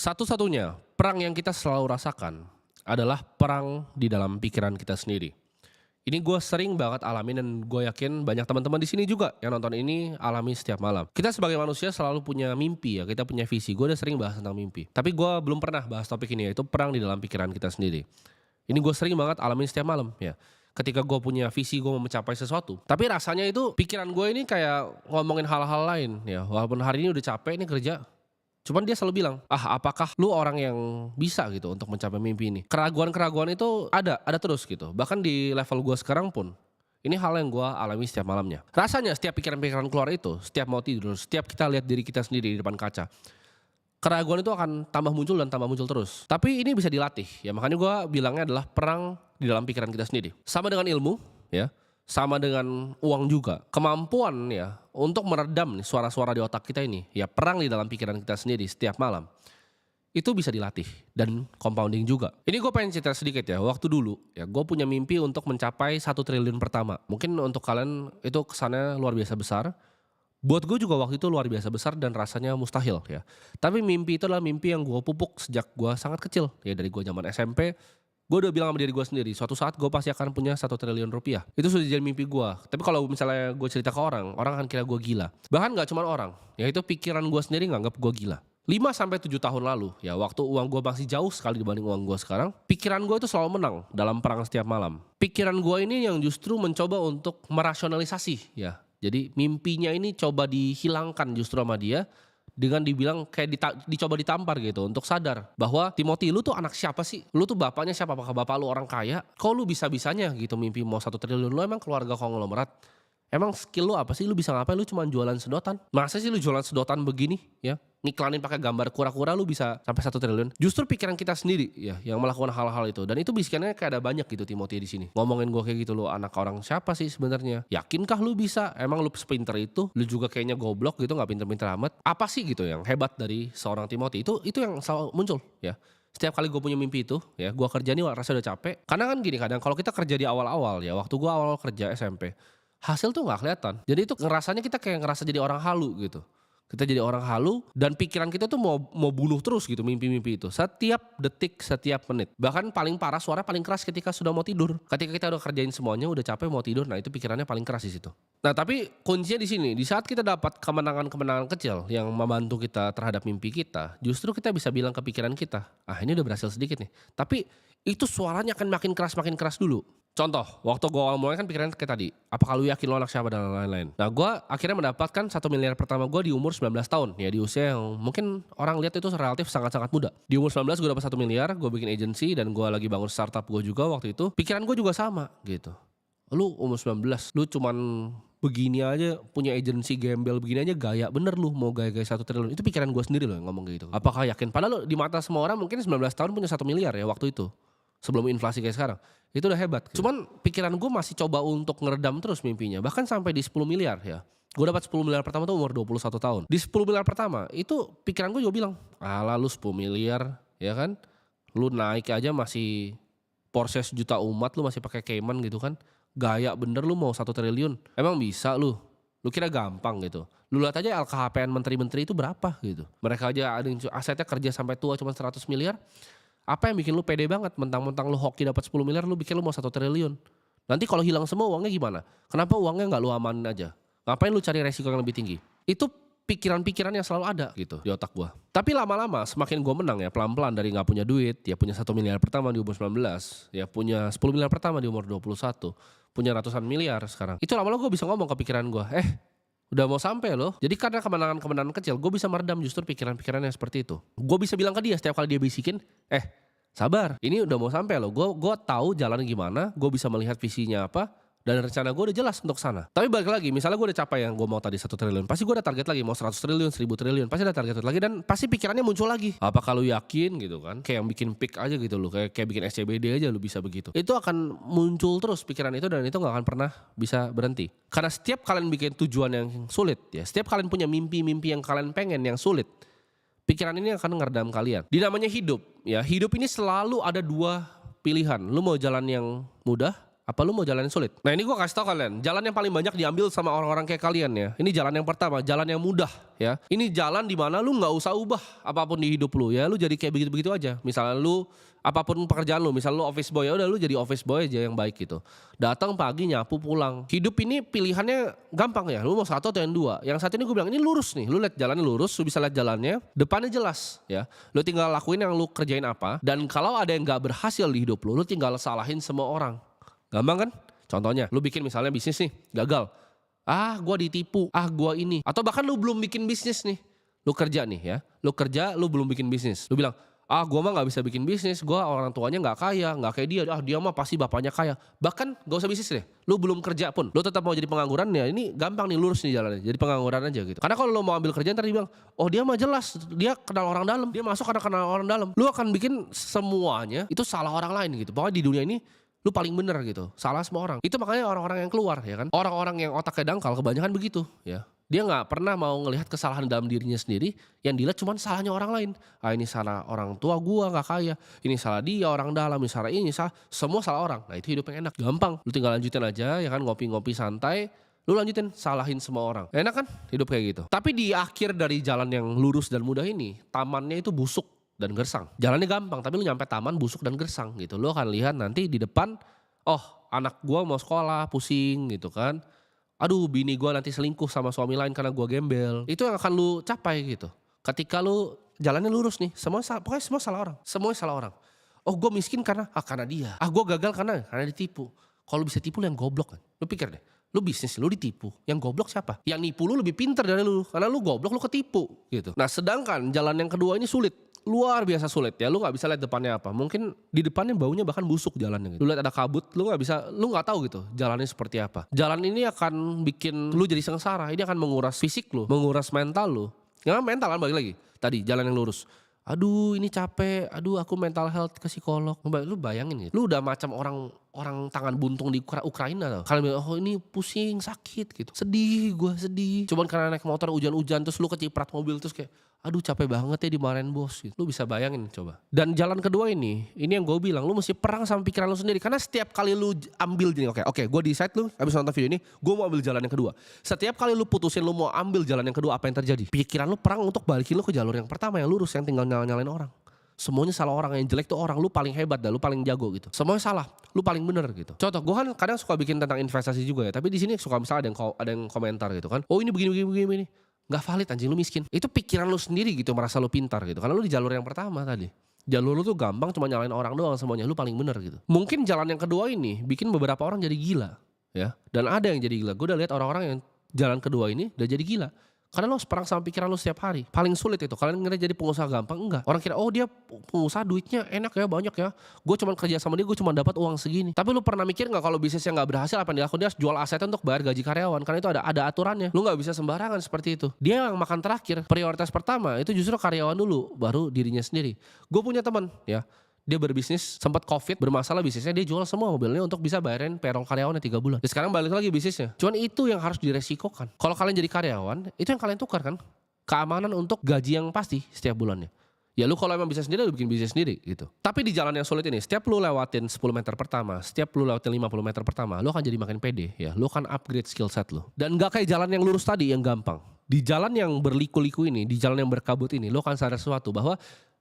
Satu-satunya perang yang kita selalu rasakan adalah perang di dalam pikiran kita sendiri. Ini gue sering banget alamin dan gue yakin banyak teman-teman di sini juga yang nonton ini alami setiap malam. Kita sebagai manusia selalu punya mimpi ya, kita punya visi. Gue udah sering bahas tentang mimpi. Tapi gue belum pernah bahas topik ini, yaitu perang di dalam pikiran kita sendiri. Ini gue sering banget alamin setiap malam ya. Ketika gue punya visi, gue mau mencapai sesuatu. Tapi rasanya itu pikiran gue ini kayak ngomongin hal-hal lain ya. Walaupun hari ini udah capek nih kerja. Cuman dia selalu bilang, apakah lu orang yang bisa gitu untuk mencapai mimpi ini? Keraguan-keraguan itu ada terus gitu. Bahkan di level gue sekarang pun, ini hal yang gue alami setiap malamnya. Rasanya setiap pikiran-pikiran keluar itu, setiap mau tidur, setiap kita lihat diri kita sendiri di depan kaca, keraguan itu akan tambah muncul dan tambah muncul terus. Tapi ini bisa dilatih ya, makanya gue bilangnya adalah perang di dalam pikiran kita sendiri. Sama dengan ilmu ya, sama dengan uang juga. Kemampuan ya untuk meredam nih suara-suara di otak kita ini, ya perang di dalam pikiran kita sendiri setiap malam, itu bisa dilatih dan compounding juga. Ini gue pengen cerita sedikit ya, waktu dulu ya gue punya mimpi untuk mencapai 1 triliun pertama. Mungkin untuk kalian itu kesannya luar biasa besar. Buat gue juga waktu itu luar biasa besar dan rasanya mustahil ya. Tapi mimpi itu adalah mimpi yang gue pupuk sejak gue sangat kecil. Ya dari gue zaman SMP, gue udah bilang sama diri gue sendiri, suatu saat gue pasti akan punya 1 triliun rupiah. Itu sudah jadi mimpi gue. Tapi kalau misalnya gue cerita ke orang akan kira gue gila. Bahkan gak cuma orang, ya itu pikiran gue sendiri nganggap gue gila. 5-7 tahun lalu, ya waktu uang gue masih jauh sekali dibanding uang gue sekarang, pikiran gue itu selalu menang dalam perang setiap malam. Pikiran gue ini yang justru mencoba untuk merasionalisasi ya. Jadi mimpinya ini coba dihilangkan justru sama dia, dengan dibilang kayak dicoba ditampar gitu untuk sadar bahwa Timothy, lu tuh anak siapa sih? Lu tuh bapaknya siapa? Apakah bapak lu orang kaya? Kok lu bisa-bisanya gitu mimpi mau 1 triliun? Lu emang keluarga konglomerat? Emang skill lu apa sih? Lu bisa ngapain? Lu cuma jualan sedotan. Masa sih lu jualan sedotan begini ya? Ngiklanin pakai gambar kura-kura lu bisa sampai 1 triliun. Justru pikiran kita sendiri ya yang melakukan hal-hal itu. Dan itu bisikannya kayak ada banyak gitu Timothy di sini. Ngomongin gue kayak gitu, lu anak orang siapa sih sebenarnya? Yakinkah lu bisa? Emang lu sepinter itu? Lu juga kayaknya goblok gitu, nggak pinter-pinter amat. Apa sih gitu yang hebat dari seorang Timothy? Itu yang selalu muncul ya. Setiap kali gue punya mimpi itu ya, gue kerja nih rasanya udah capek. Karena kan gini, kadang kalau kita kerja di awal-awal ya, waktu gue awal kerja SMP, hasil tuh nggak kelihatan. Jadi itu ngerasanya kita kayak ngerasa jadi orang halu gitu. Kita jadi orang halu dan pikiran kita tuh mau bunuh terus gitu mimpi-mimpi itu. Setiap detik, setiap menit. Bahkan paling parah suara paling keras ketika sudah mau tidur. Ketika kita udah kerjain semuanya, udah capek mau tidur, nah itu pikirannya paling keras di situ. Nah, tapi kuncinya di sini, di saat kita dapat kemenangan-kemenangan kecil yang membantu kita terhadap mimpi kita, justru kita bisa bilang ke pikiran kita, ini udah berhasil sedikit nih. Tapi itu suaranya akan makin keras dulu. Contoh, waktu gue awal mulai kan pikirannya kayak tadi, apakah lu yakin lo anak siapa dan lain-lain. Nah gue akhirnya mendapatkan 1 miliar pertama gue di umur 19 tahun. Ya di usia yang mungkin orang lihat itu relatif sangat-sangat muda. Di umur 19 gue dapat 1 miliar, gue bikin agency dan gue lagi bangun startup gue juga waktu itu. Pikiran gue juga sama gitu. Lu umur 19, lu cuman begini aja punya agency gembel begini aja gaya bener lu mau gaya-gaya 1 triliun. Itu pikiran gue sendiri loh yang ngomong gitu. Apakah yakin? Padahal di mata semua orang mungkin 19 tahun punya 1 miliar ya waktu itu. Sebelum inflasi kayak sekarang. Itu udah hebat. Cuman pikiran gue masih coba untuk ngeredam terus mimpinya. Bahkan sampai di 10 miliar ya. Gue dapat 10 miliar pertama tuh umur 21 tahun. Di 10 miliar pertama itu pikiran gue juga bilang, alah lu 10 miliar ya kan. Lu naik aja masih Porsche sejuta umat, lu masih pakai Cayman gitu kan. Gaya bener lu mau 1 triliun. Emang bisa lu? Lu kira gampang gitu. Lu lihat aja LKHPN menteri-menteri itu berapa gitu. Mereka aja ada yang asetnya kerja sampai tua cuma 100 miliar. Apa yang bikin lu pede banget? Mentang-mentang lu hoki dapat 10 miliar, lu bikin lu mau 1 triliun. Nanti kalau hilang semua uangnya gimana? Kenapa uangnya nggak lu amanin aja? Ngapain lu cari resiko yang lebih tinggi? Itu pikiran-pikiran yang selalu ada gitu di otak gua. Tapi lama-lama semakin gua menang ya, pelan-pelan dari nggak punya duit, ya punya 1 miliar pertama di umur 19, ya punya 10 miliar pertama di umur 21, punya ratusan miliar sekarang. Itu lama-lama gua bisa ngomong ke pikiran gua, udah mau sampai loh. Jadi karena kemenangan-kemenangan kecil, gue bisa meredam justru pikiran-pikiran yang seperti itu. Gue bisa bilang ke dia setiap kali dia bisikin, sabar, ini udah mau sampai loh. Gue tahu jalan gimana, gue bisa melihat visinya apa, dan rencana gue udah jelas untuk sana. Tapi balik lagi, misalnya gue udah capai yang gue mau tadi 1 triliun, pasti gue ada target lagi mau 100 triliun, 1000 triliun, pasti ada target lagi dan pasti pikirannya muncul lagi. Apa kalau yakin gitu kan? Kayak yang bikin pick aja gitu loh, kayak bikin SCBD aja lu bisa begitu. Itu akan muncul terus pikiran itu dan itu nggak akan pernah bisa berhenti. Karena setiap kalian bikin tujuan yang sulit ya, setiap kalian punya mimpi-mimpi yang kalian pengen yang sulit, pikiran ini akan ngeredam kalian. Di namanya hidup ya, hidup ini selalu ada 2 pilihan. Lu mau jalan yang mudah Apa lu mau jalan yang sulit? Nah ini gue kasih tau kalian, jalan yang paling banyak diambil sama orang-orang kayak kalian ya. Ini jalan yang pertama, jalan yang mudah ya. Ini jalan dimana lu gak usah ubah apapun di hidup lu ya. Lu jadi kayak begitu-begitu aja. Misalnya lu, apapun pekerjaan lu, misal lu office boy, ya udah lu jadi office boy aja yang baik gitu. Datang pagi nyapu pulang. Hidup ini pilihannya gampang ya. Lu mau satu atau yang dua. Yang satu ini gue bilang ini lurus nih. Lu lihat jalannya lurus, lu bisa lihat jalannya. Depannya jelas ya. Lu tinggal lakuin yang lu kerjain apa. Dan kalau ada yang gak berhasil di hidup lu tinggal salahin semua orang. Gampang kan? Contohnya, lu bikin misalnya bisnis nih, gagal. Gua ditipu, gua ini. Atau bahkan lu belum bikin bisnis nih. Lu kerja nih ya, lu belum bikin bisnis. Lu bilang, gua mah gak bisa bikin bisnis, gua orang tuanya gak kaya, gak kayak dia. Dia mah pasti bapaknya kaya. Bahkan gak usah bisnis deh, lu belum kerja pun. Lu tetap mau jadi pengangguran ya, ini gampang nih lurus nih jalannya. Jadi pengangguran aja gitu. Karena kalau lu mau ambil kerjaan ntar dia bilang, dia mah jelas, dia kenal orang dalam. Dia masuk karena kenal orang dalam. Lu akan bikin semuanya itu salah orang lain gitu. Pokoknya di dunia ini, lu paling bener gitu, salah semua orang. Itu makanya orang-orang yang keluar ya kan. Orang-orang yang otaknya dangkal kebanyakan begitu ya. Dia gak pernah mau ngelihat kesalahan dalam dirinya sendiri. Yang dilihat cuma salahnya orang lain. Ini salah orang tua gua gak kaya. Ini salah dia orang dalam, ini salah ini, salah. Semua salah orang. Nah itu hidup yang enak, gampang. Lu tinggal lanjutin aja ya kan, ngopi-ngopi santai. Lu lanjutin, salahin semua orang. Enak kan hidup kayak gitu. Tapi di akhir dari jalan yang lurus dan mudah ini, tamannya itu busuk dan gersang. Jalannya gampang tapi lu nyampe taman busuk dan gersang gitu. Lu akan lihat nanti di depan, anak gua mau sekolah pusing gitu kan. Aduh bini gua nanti selingkuh sama suami lain karena gua gembel. Itu yang akan lu capai gitu. Ketika lu jalannya lurus nih, pokoknya semua salah orang. Semuanya salah orang. Gua miskin karena dia. Gua gagal karena ditipu. Kalau bisa tipu lu yang goblok kan. Lu pikir deh. Lu bisnis, lu ditipu. Yang goblok siapa? Yang nipu lu lebih pintar dari lu. Karena lu goblok, lu ketipu gitu. Nah sedangkan jalan yang kedua ini sulit. Luar biasa sulit ya, lu gak bisa lihat depannya apa. Mungkin di depannya baunya bahkan busuk jalannya gitu. Lu lihat ada kabut, lu gak tahu gitu jalannya seperti apa. Jalan ini akan bikin lu jadi sengsara. Ini akan menguras fisik lu, menguras mental lu. Ya mental kan balik lagi. Tadi jalan yang lurus. Aduh ini capek, aku mental health ke psikolog. Lu bayangin gitu. Lu udah macam orang tangan buntung di Ukraina tau. Kalian bilang, ini pusing, sakit gitu. Gua sedih. Cuman karena naik motor hujan-hujan terus lu keciprat mobil terus kayak, aduh capek banget ya dimarahin bos gitu. Lu bisa bayangin coba. Dan jalan kedua ini yang gue bilang, lu mesti perang sama pikiran lu sendiri. Karena setiap kali lu ambil gini, oke gue decide lu habis nonton video ini, gue mau ambil jalan yang kedua. Setiap kali lu putusin lu mau ambil jalan yang kedua, apa yang terjadi? Pikiran lu perang untuk balikin lu ke jalur yang pertama yang lurus, yang tinggal nyalain orang. Semuanya salah orang, yang jelek tuh orang, lu paling hebat dah, lu paling jago gitu. Semuanya salah, lu paling bener gitu. Contoh, gue kan kadang suka bikin tentang investasi juga ya, tapi di sini suka misalnya ada yang komentar gitu kan. Ini begini. Gak valid anjing, lu miskin. Itu pikiran lu sendiri gitu, merasa lu pintar gitu. Karena lu di jalur yang pertama tadi. Jalur lu tuh gampang, cuma nyalain orang doang semuanya, lu paling bener gitu. Mungkin jalan yang kedua ini bikin beberapa orang jadi gila ya. Dan ada yang jadi gila. Gue udah lihat orang-orang yang jalan kedua ini udah jadi gila. Karena lo perang sama pikiran lo setiap hari. Paling sulit itu. Kalian ngira jadi pengusaha gampang? Enggak. Orang kira, dia pengusaha duitnya enak ya, banyak ya. Gue cuma kerja sama dia, gue cuma dapat uang segini. Tapi lu pernah mikir gak kalau bisnisnya gak berhasil, apa yang dilakukan? Dia harus jual asetnya untuk bayar gaji karyawan. Karena itu ada aturannya. Lu gak bisa sembarangan seperti itu. Dia yang makan terakhir. Prioritas pertama itu justru karyawan dulu, baru dirinya sendiri. Gue punya teman ya. Dia berbisnis, sempat covid, bermasalah bisnisnya, dia jual semua mobilnya untuk bisa bayarin payroll karyawannya 3 bulan. Dan sekarang balik lagi bisnisnya. Cuman itu yang harus diresikokan. Kalau kalian jadi karyawan, itu yang kalian tukar kan. Keamanan untuk gaji yang pasti setiap bulannya. Ya lu kalau emang bisa sendiri, lu bikin bisnis sendiri gitu. Tapi di jalan yang sulit ini, setiap lu lewatin 10 meter pertama, setiap lu lewatin 50 meter pertama, lu akan jadi makin pede ya. Lu akan upgrade skill set lu. Dan gak kayak jalan yang lurus tadi yang gampang. Di jalan yang berliku-liku ini, di jalan yang berkabut ini, lu akan sadar sesuatu bahwa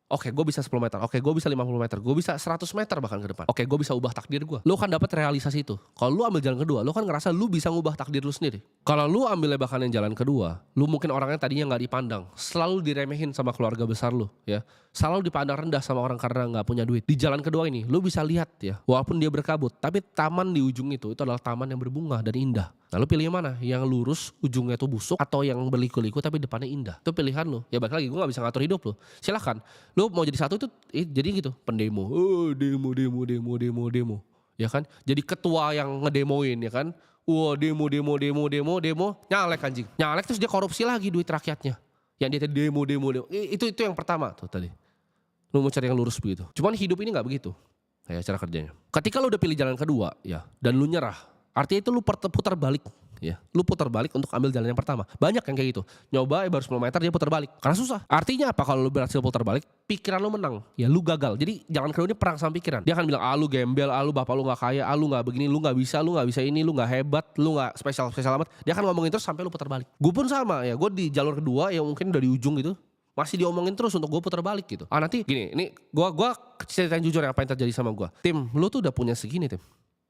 oke, gue bisa 10 meter, oke gue bisa 50 meter, gue bisa 100 meter bahkan ke depan. Oke, gue bisa ubah takdir gue. Lu kan dapat realisasi itu. Kalau lu ambil jalan kedua, lu kan ngerasa lu bisa ngubah takdir lu sendiri. Kalau lu ambilnya bahkan yang jalan kedua, lu mungkin orangnya tadinya gak dipandang, selalu diremehin sama keluarga besar lu ya. Selalu dipandang rendah sama orang karena gak punya duit. Di jalan kedua ini, lu bisa lihat ya, walaupun dia berkabut, tapi taman di ujung itu adalah taman yang berbunga dan indah. Nah lu pilih yang mana? Yang lurus, ujungnya tuh busuk, atau yang berliku-liku tapi depannya indah? Itu pilihan lu. Ya balik lagi, gue gak bisa ngatur hidup lu. Silahkan. Lu mau jadi satu itu jadi gitu, pendemo. Demo. Ya kan? Jadi ketua yang ngedemoin ya kan? Demo. Nyalek anjing. Nyalek terus dia korupsi lagi duit rakyatnya. Yang dia demo. Itu yang pertama tuh tadi. Lu mau cari yang lurus begitu. Cuman hidup ini gak begitu. Ya cara kerjanya. Ketika lu udah pilih jalan kedua ya, dan lu nyerah. Artinya itu lu putar balik. Ya, lu putar balik untuk ambil jalan yang pertama. Banyak yang kayak gitu. Nyoba baru 10 meter dia putar balik. Karena susah. Artinya apa kalau lu berhasil putar balik? Pikiran lu menang. Ya lu gagal. Jadi jalan kedua ini perang sama pikiran. Dia akan bilang, lu gembel, lu bapak lu gak kaya, lu gak begini, lu gak bisa ini, lu gak hebat, lu gak spesial amat. Dia akan ngomongin terus sampai lu putar balik. Gue pun sama ya. Gue di jalur kedua yang mungkin udah di ujung gitu. Masih diomongin terus untuk gue putar balik gitu. Nanti gini, ini gue ceritain jujur ya apa yang terjadi sama gue. Tim, lu tuh udah punya segini Tim.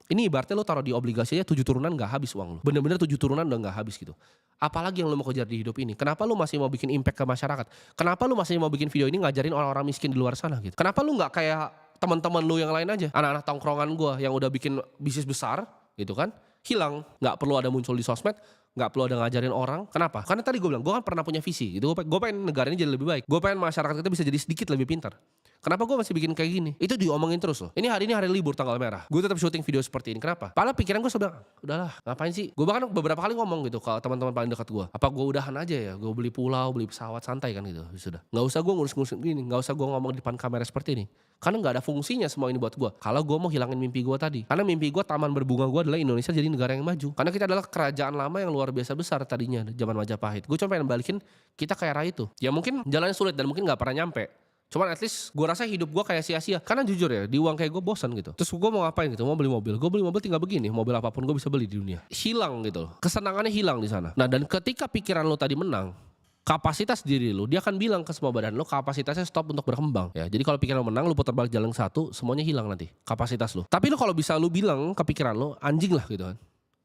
Ini ibaratnya lo taruh di obligasi aja 7 turunan gak habis uang lo. Bener-bener 7 turunan udah gak habis gitu. Apalagi yang lo mau kejar di hidup ini. Kenapa lo masih mau bikin impact ke masyarakat? Kenapa lo masih mau bikin video ini ngajarin orang-orang miskin di luar sana gitu? Kenapa lo gak kayak teman-teman lo yang lain aja? Anak-anak tongkrongan gue yang udah bikin bisnis besar gitu kan. Hilang. Gak perlu ada muncul di sosmed. Gak perlu ada ngajarin orang. Kenapa? Karena tadi gue bilang, gue kan pernah punya visi gitu. Gue pengen negara ini jadi lebih baik. Gue pengen masyarakat kita bisa jadi sedikit lebih pintar. Kenapa gue masih bikin kayak gini? Itu diomongin terus loh. Ini hari libur tanggal merah. Gue tetap syuting video seperti ini. Kenapa? Padahal pikiran gue sebenernya, udahlah ngapain sih? Gue bahkan beberapa kali ngomong gitu ke teman-teman paling dekat gue. Apa gue udahan aja ya? Gue beli pulau, beli pesawat santai kan gitu. Sudah. Gak usah gue ngurus-ngurus gini. Gak usah gue ngomong di depan kamera seperti ini. Karena gak ada fungsinya semua ini buat gue. Kalau gue mau hilangin mimpi gue tadi. Karena mimpi gue taman berbunga gue adalah Indonesia jadi negara yang maju. Karena kita adalah kerajaan lama yang luar biasa besar tadinya zaman Majapahit. Gue cuma pengen balikin kita ke era itu. Ya mungkin jalannya sulit dan mungkin gak pernah nyampe. Cuman at least gue rasa hidup gue kayak sia-sia. Karena jujur ya, di uang kayak gue bosan gitu. Terus gue mau ngapain gitu, mau beli mobil. Gue beli mobil tinggal begini, mobil apapun gue bisa beli di dunia. Hilang gitu loh, kesenangannya hilang di sana. Nah dan ketika pikiran lo tadi menang, kapasitas diri lo, dia akan bilang ke semua badan lo kapasitasnya stop untuk berkembang. Ya, jadi kalau pikiran lo menang, lo putar balik jalan satu, semuanya hilang nanti kapasitas lo. Tapi lo kalau bisa lo bilang ke pikiran lo, anjing lah gitu kan.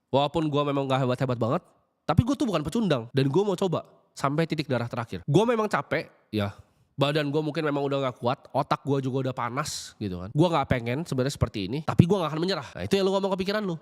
Walaupun gue memang gak hebat-hebat banget, tapi gue tuh bukan pecundang. Dan gue mau coba sampai titik darah terakhir. Gue memang capek, ya. Badan gue mungkin memang udah gak kuat, otak gue juga udah panas gitu kan. Gue gak pengen sebenarnya seperti ini, tapi gue gak akan menyerah. Nah itu yang lu ngomong ke pikiran lu.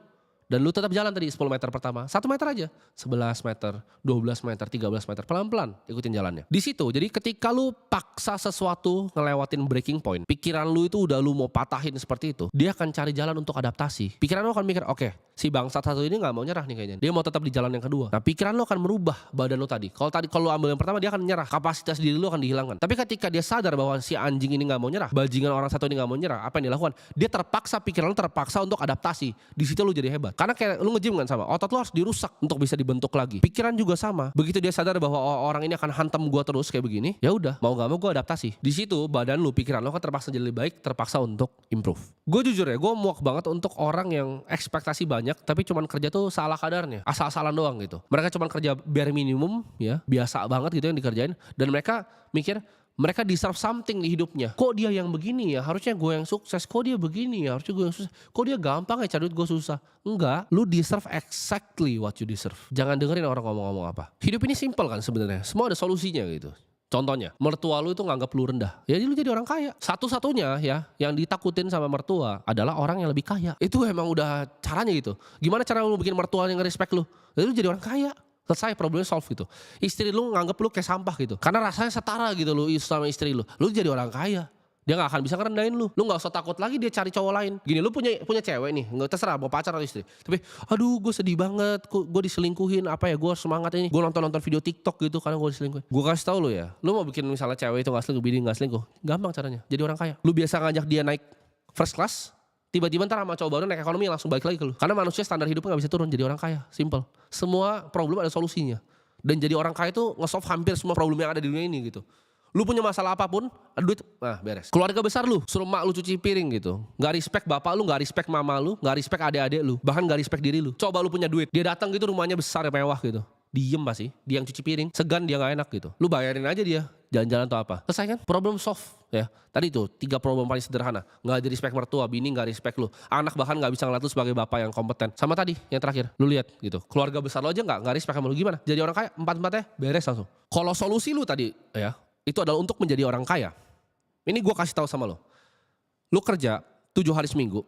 Dan lu tetap jalan tadi 10 meter pertama, 1 meter aja. 11 meter, 12 meter, 13 meter, pelan-pelan ikutin jalannya. Di situ, jadi ketika lu paksa sesuatu ngelewatin breaking point, pikiran lu itu udah lu mau patahin seperti itu, dia akan cari jalan untuk adaptasi. Pikiran lu akan mikir, oke, si bangsat satu ini gak mau nyerah nih kayaknya. Dia mau tetap di jalan yang kedua. Nah pikiran lu akan merubah badan lu tadi. Kalau lu ambil yang pertama, dia akan nyerah. Kapasitas diri lu akan dihilangkan. Tapi ketika dia sadar bahwa si anjing ini gak mau nyerah, bajingan orang satu ini gak mau nyerah, apa yang dilakukan? Dia terpaksa, pikiran lu terpaksa untuk adaptasi. Di situ lu jadi hebat. Karena kayak lu nge-gym kan sama, otot lu harus dirusak untuk bisa dibentuk lagi. Pikiran juga sama. Begitu dia sadar bahwa orang ini akan hantam gua terus kayak begini, ya udah, mau gak mau gua adaptasi. Di situ badan lu, pikiran lu kan terpaksa jadi lebih baik, terpaksa untuk improve. Gue jujur ya, gue muak banget untuk orang yang ekspektasi banyak tapi cuman kerja tuh salah kadarnya, asal-asalan doang gitu. Mereka cuman kerja bare minimum ya, biasa banget gitu yang dikerjain, dan mereka mikir mereka deserve something di hidupnya. Kok dia yang begini ya, harusnya gue yang sukses. Kok dia begini ya, harusnya gue yang sukses. Kok dia gampang ya, cari duit gue susah. Enggak, lu deserve exactly what you deserve. Jangan dengerin orang ngomong-ngomong apa. Hidup ini simple kan sebenarnya, semua ada solusinya gitu. Contohnya, mertua lu itu nganggap lu rendah. Ya lu jadi orang kaya. Satu-satunya ya yang ditakutin sama mertua adalah orang yang lebih kaya. Itu emang udah caranya gitu. Gimana cara lu bikin mertua yang nge-respect lu? Ya lu jadi orang kaya. Selesai, problemnya solve gitu. Istri lu nganggep lu kayak sampah gitu. Karena rasanya setara gitu lu sama istri lu. Lu jadi orang kaya. Dia gak akan bisa ngerendahin lu. Lu gak usah takut lagi dia cari cowok lain. Gini, lu punya cewek nih, gak terserah mau pacar atau istri. Tapi aduh gue sedih banget, gue diselingkuhin, apa ya, gue semangat ini. Gue nonton video TikTok gitu karena gue diselingkuhin. Gue kasih tau lu ya, lu mau bikin misalnya cewek itu gak selingkuh, bini gak selingkuh, gampang caranya, jadi orang kaya. Lu biasa ngajak dia naik first class, tiba-tiba ntar sama cowok baru naik ekonomi langsung balik lagi ke lu. Karena manusia standar hidupnya gak bisa turun, jadi orang kaya, simple. Semua problem ada solusinya. Dan jadi orang kaya itu nge-solve hampir semua problem yang ada di dunia ini gitu. Lu punya masalah apapun, ada duit, nah beres. Keluarga besar lu, suruh mak lu cuci piring gitu. Gak respect bapak lu, gak respect mama lu, gak respect adik-adik lu. Bahkan gak respect diri lu. Coba lu punya duit, dia datang gitu rumahnya besar mewah gitu. Diem pasti, dia yang cuci piring, segan dia gak enak gitu. Lu bayarin aja dia, jalan-jalan atau apa. Selesai kan? Problem solve ya. Tadi tuh 3 problem paling sederhana. Gak di respect mertua, bini gak respect lu. Anak bahkan gak bisa ngeliat lu sebagai bapak yang kompeten. Sama tadi yang terakhir, lu lihat gitu. Keluarga besar lu aja gak respect sama lu, gimana? Jadi orang kaya, 4-4-nya beres langsung. Kalau solusi lu tadi ya, itu adalah untuk menjadi orang kaya. Ini gue kasih tahu sama lo. Lu kerja 7 hari seminggu,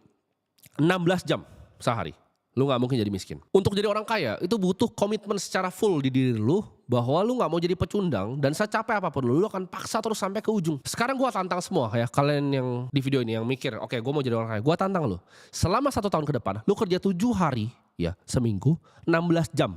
16 jam sehari. Lu gak mungkin jadi miskin. Untuk jadi orang kaya itu butuh komitmen secara full di diri lu, bahwa lu gak mau jadi pecundang, dan secapek apapun lu akan paksa terus sampai ke ujung. Sekarang gue tantang semua ya, kalian yang di video ini yang mikir, oke, gue mau jadi orang kaya. Gue tantang lu. Selama 1 tahun ke depan, lu kerja 7 hari ya seminggu, 16 jam.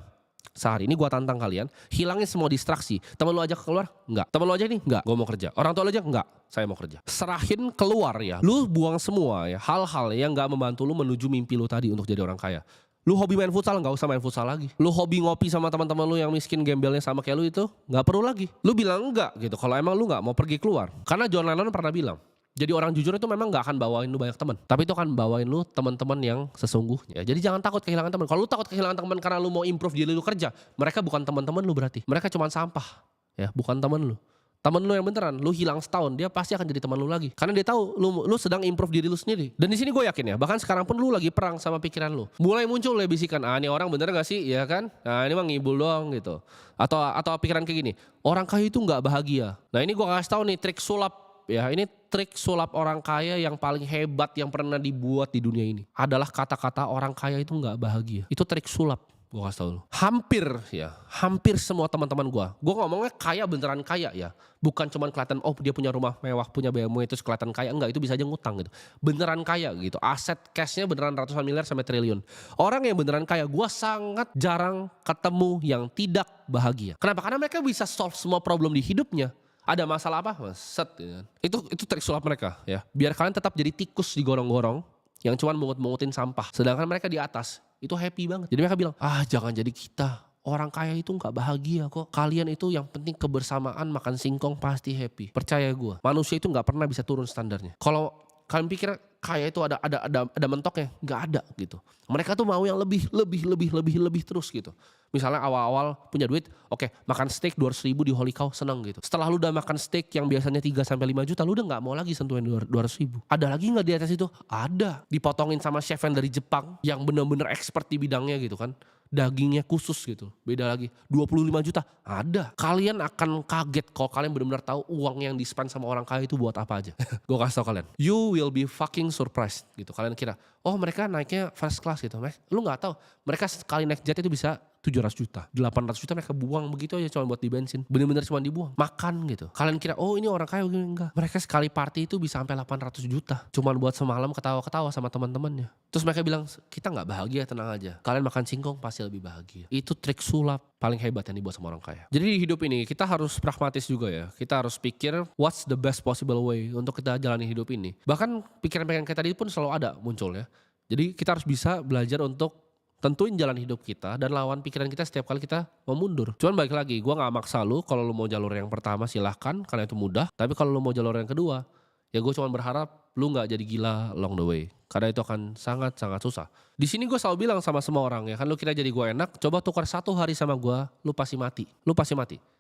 Sehari ini gue tantang kalian, hilangin semua distraksi. Temen lu ajak keluar? Enggak. Temen lu aja nih? Enggak. Gue mau kerja. Orang tua lu aja? Enggak. Saya mau kerja. Serahin keluar ya. Lu buang semua ya hal-hal yang gak membantu lu menuju mimpi lu tadi untuk jadi orang kaya. Lu hobi main futsal, nggak usah main futsal lagi. Lu hobi ngopi sama teman-teman lu yang miskin gembelnya sama kayak lu itu, nggak perlu lagi. Lu bilang enggak gitu kalau emang lu nggak mau pergi keluar. Karena John Lennon pernah bilang, jadi orang jujur itu memang nggak akan bawain lu banyak teman, tapi itu akan bawain lu teman-teman yang sesungguhnya. Jadi jangan takut kehilangan teman. Kalau lu takut kehilangan teman karena lu mau improve diri lu kerja, mereka bukan teman-teman lu berarti. Mereka cuma sampah, ya, bukan teman lu. Temen lu yang beneran, lu hilang setahun, dia pasti akan jadi teman lu lagi. Karena dia tahu lu sedang improve diri lu sendiri. Dan di sini gue yakin ya, bahkan sekarang pun lu lagi perang sama pikiran lu. Mulai muncul ya bisikan, ini orang bener gak sih, ya kan? Nah ini mah ngibul doang gitu. Atau pikiran kayak gini, orang kaya itu nggak bahagia. Nah ini gue kasih tahu nih trik sulap. Ya ini trik sulap orang kaya yang paling hebat yang pernah dibuat di dunia ini. Adalah kata-kata orang kaya itu gak bahagia. Itu trik sulap. Gue kasih tau lu. Hampir semua teman-teman gue ngomongnya kaya beneran kaya ya. Bukan cuman kelihatan dia punya rumah mewah, punya BMW itu kelihatan kaya. Enggak, itu bisa aja ngutang gitu. Beneran kaya gitu. Aset cashnya beneran ratusan miliar sampai triliun. Orang yang beneran kaya, gue sangat jarang ketemu yang tidak bahagia. Kenapa? Karena mereka bisa solve semua problem di hidupnya. Ada masalah apa? Set gitu kan. Itu trik sulap mereka ya. Biar kalian tetap jadi tikus di gorong-gorong yang cuman mungut-mungutin sampah. Sedangkan mereka di atas itu happy banget. Jadi mereka bilang, jangan jadi kita. Orang kaya itu gak bahagia kok. Kalian itu yang penting kebersamaan, makan singkong pasti happy. Percaya gue, manusia itu gak pernah bisa turun standarnya. Kalau kalian pikir kaya itu ada mentoknya, gak ada gitu. Mereka tuh mau yang lebih terus gitu. Misalnya awal-awal punya duit, oke, makan steak 200 ribu di Holy Cow, seneng gitu. Setelah lu udah makan steak yang biasanya 3-5 juta, lu udah gak mau lagi sentuhin 200 ribu. Ada lagi gak di atas itu? Ada. Dipotongin sama chef yang dari Jepang, yang bener-bener expert di bidangnya gitu kan. Dagingnya khusus gitu, beda lagi 25 juta, ada. Kalian akan kaget kalau kalian benar-benar tahu uang yang di-spend sama orang kaya itu buat apa aja. Gue kasih tau kalian, you will be fucking surprised gitu. Kalian kira, mereka naiknya first class gitu. Lu gak tahu, mereka sekali naik jet itu bisa 700 juta, 800 juta mereka buang begitu aja cuma buat di bensin. Bener-bener cuma dibuang, makan gitu. Kalian kira, ini orang kaya, enggak. Mereka sekali party itu bisa sampai 800 juta. Cuma buat semalam ketawa-ketawa sama teman-temannya. Terus mereka bilang, kita gak bahagia, tenang aja. Kalian makan singkong pasti lebih bahagia. Itu trik sulap paling hebat yang dibuat sama orang kaya. Jadi di hidup ini kita harus pragmatis juga ya. Kita harus pikir what's the best possible way untuk kita jalani hidup ini. Bahkan pikiran-pikiran kayak tadi pun selalu ada muncul ya. Jadi kita harus bisa belajar untuk tentuin jalan hidup kita dan lawan pikiran kita setiap kali kita mau mundur. Cuman balik lagi, gue gak maksa lu. Kalau lu mau jalur yang pertama silahkan, karena itu mudah. Tapi kalau lu mau jalur yang kedua, ya gue cuma berharap lu gak jadi gila along the way. Karena itu akan sangat-sangat susah. Di sini gue selalu bilang sama semua orang ya kan, lu kira jadi gue enak, coba tukar 1 hari sama gue, lu pasti mati.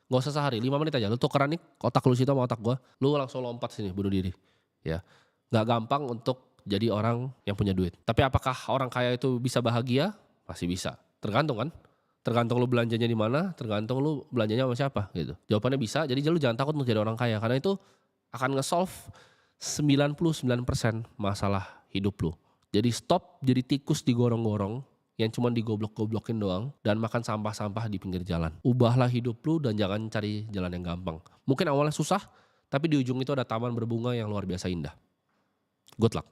Gak usah sehari, 5 menit aja. Lu tukeran nih otak lu situ sama otak gue, lu langsung lompat sini bunuh diri. Ya, gak gampang untuk jadi orang yang punya duit. Tapi apakah orang kaya itu bisa bahagia? Masih bisa. Tergantung kan? Tergantung lu belanjanya di mana, tergantung lu belanjanya sama siapa gitu. Jawabannya bisa, jadi lu jangan takut untuk jadi orang kaya karena itu akan nge-solve 99% masalah hidup lu. Jadi stop jadi tikus di gorong-gorong yang cuma digoblok-goblokin doang dan makan sampah-sampah di pinggir jalan. Ubahlah hidup lu dan jangan cari jalan yang gampang. Mungkin awalnya susah, tapi di ujung itu ada taman berbunga yang luar biasa indah. Good luck.